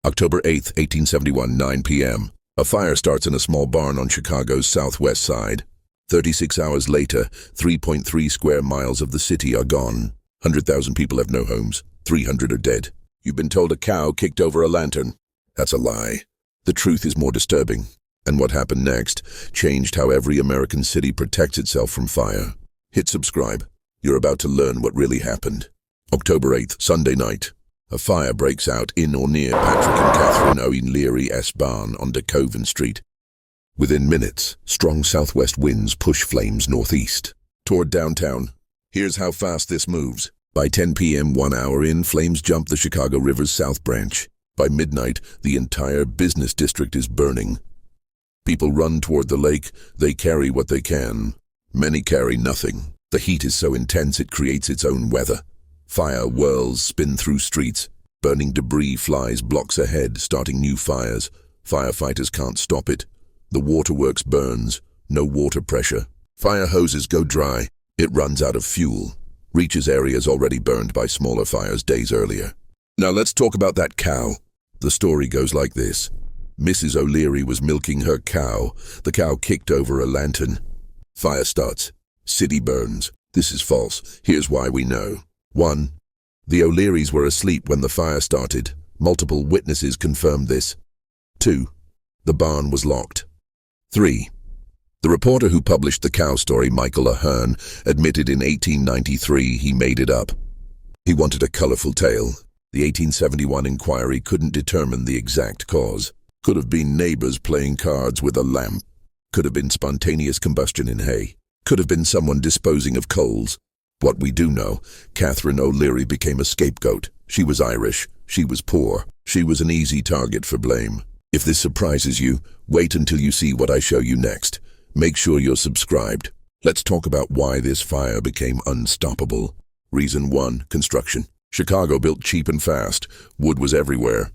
October 8, 1871, 9 p.m. A fire starts in a small barn on Chicago's southwest side. 36 hours later, 3.3 square miles of the city are gone. 100,000 people have no homes. 300 are dead. You've been told a cow kicked over a lantern. That's a lie. The truth is more disturbing. And what happened next changed how every American city protects itself from fire. Hit subscribe. You're about to learn what really happened. October 8th, Sunday night. A fire breaks out in or near Patrick and Catherine O'Leary's barn on DeCoven Street. Within minutes, strong southwest winds push flames northeast, toward downtown. Here's how fast this moves. By 10 p.m., 1 hour in, flames jump the Chicago River's South Branch. By midnight, the entire business district is burning. People run toward the lake. They carry what they can. Many carry nothing. The heat is so intense it creates its own weather. Fire whirls spin through streets. Burning debris flies blocks ahead, starting new fires. Firefighters can't stop it. The waterworks burns. No water pressure. Fire hoses go dry. It runs out of fuel. Reaches areas already burned by smaller fires days earlier. Now let's talk about that cow. The story goes like this. Mrs. O'Leary was milking her cow. The cow kicked over a lantern. Fire starts. City burns. This is false. Here's why we know. 1. The O'Learys were asleep when the fire started. Multiple witnesses confirmed this. 2. The barn was locked. 3. The reporter who published the cow story, Michael Ahern, admitted in 1893 he made it up. He wanted a colorful tale. The 1871 inquiry couldn't determine the exact cause. Could have been neighbors playing cards with a lamp. Could have been spontaneous combustion in hay. Could have been someone disposing of coals. What we do know, Catherine O'Leary became a scapegoat. She was Irish. She was poor. She was an easy target for blame. If this surprises you, wait until you see what I show you next. Make sure you're subscribed. Let's talk about why this fire became unstoppable. Reason 1, construction. Chicago built cheap and fast. Wood was everywhere.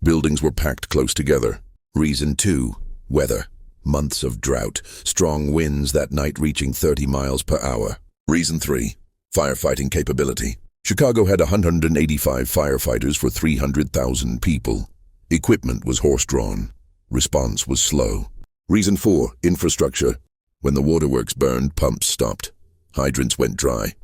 Buildings were packed close together. Reason 2, weather. Months of drought. Strong winds that night reaching 30 miles per hour. Reason 3, firefighting capability. Chicago had 185 firefighters for 300,000 people. Equipment was horse-drawn. Response was slow. Reason 4, infrastructure. When the waterworks burned, pumps stopped. Hydrants went dry.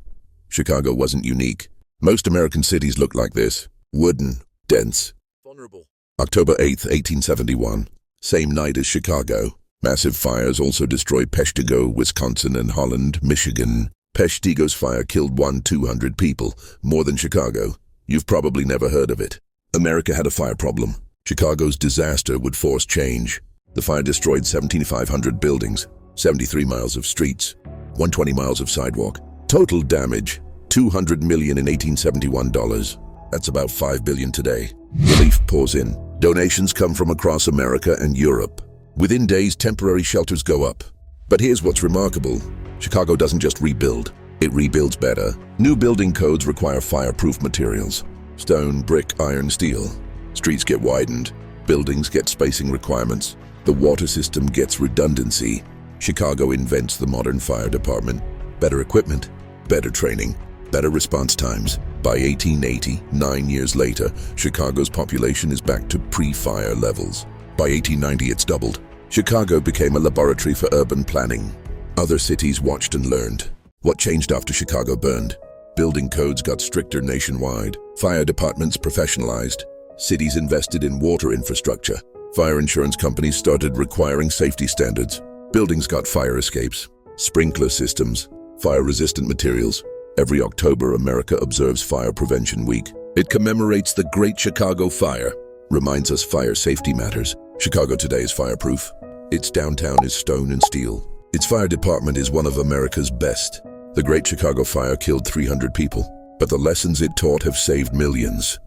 Chicago wasn't unique. Most American cities looked like this. Wooden, dense, vulnerable. October 8, 1871. Same night as Chicago. Massive fires also destroyed Peshtigo, Wisconsin, and Holland, Michigan. Peshtigo's fire killed 200 people, more than Chicago. You've probably never heard of it. America had a fire problem. Chicago's disaster would force change. The fire destroyed 1,700 buildings, 73 miles of streets, 120 miles of sidewalk. Total damage, $200 million in 1871 dollars. That's about $5 billion today. Relief pours in. Donations come from across America and Europe. Within days, temporary shelters go up. But here's what's remarkable. Chicago doesn't just rebuild. It rebuilds better. New building codes require fireproof materials. Stone, brick, iron, steel. Streets get widened. Buildings get spacing requirements. The water system gets redundancy. Chicago invents the modern fire department. Better equipment, better training, better response times. By 1880, 9 years later, Chicago's population is back to pre-fire levels. By 1890, it's doubled. Chicago became a laboratory for urban planning. Other cities watched and learned. What changed after Chicago burned? Building codes got stricter nationwide. Fire departments professionalized. Cities invested in water infrastructure. Fire insurance companies started requiring safety standards. Buildings got fire escapes, sprinkler systems, fire-resistant materials. Every October, America observes Fire Prevention Week. It commemorates the Great Chicago Fire, reminds us fire safety matters. Chicago today is fireproof. Its downtown is stone and steel. Its fire department is one of America's best. The Great Chicago Fire killed 300 people, but the lessons it taught have saved millions.